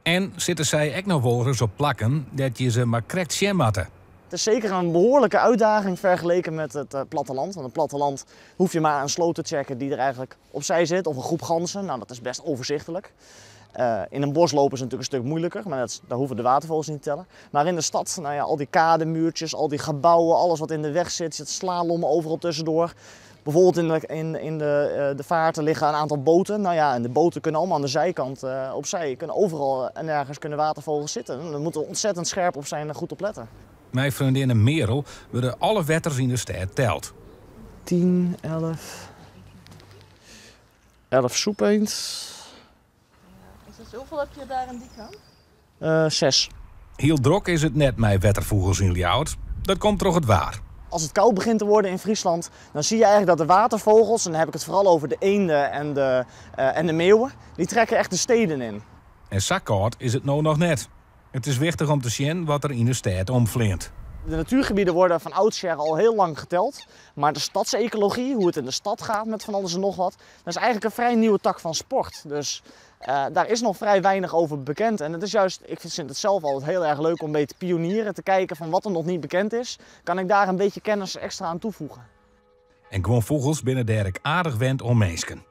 En zitten zij ook nog wel eens op plakken dat je ze maar correct zien matten. Het is zeker een behoorlijke uitdaging vergeleken met het platteland. Want het platteland hoef je maar een sloot te checken die er eigenlijk opzij zit. Of een groep ganzen, nou dat is best overzichtelijk. In een bos lopen is natuurlijk een stuk moeilijker, maar daar hoeven de watervogels niet te tellen. Maar in de stad, nou ja, al die kademuurtjes, al die gebouwen, alles wat in de weg zit, zit slalommen overal tussendoor. Bijvoorbeeld in de vaarten liggen een aantal boten. Nou ja, en de boten kunnen allemaal aan de zijkant opzij. Kunnen overal en ergens kunnen watervogels zitten. Daar moeten we ontzettend scherp op zijn en goed op letten. Mijn vriendin Merel worden alle wetters in de stad teld. 10, 11... 11 soepeend. Hoeveel heb je daar aan die kant? 6. Heel drok is het net met wettervogels in Ljouwert. Dat komt toch het waar. Als het koud begint te worden in Friesland, dan zie je eigenlijk dat de watervogels, en dan heb ik het vooral over de eenden en de meeuwen, die trekken echt de steden in. En zo koud is het nou nog net. Het is wichtig om te zien wat er in de stad omvleert. De natuurgebieden worden van oudsher al heel lang geteld. Maar de stadsecologie, hoe het in de stad gaat met van alles en nog wat, dat is eigenlijk een vrij nieuwe tak van sport. Dus daar is nog vrij weinig over bekend. En het is juist, ik vind het zelf altijd heel erg leuk om een beetje te pionieren, te kijken van wat er nog niet bekend is. Kan ik daar een beetje kennis extra aan toevoegen. En gewoon vogels binnen derk aardig wend om mensen.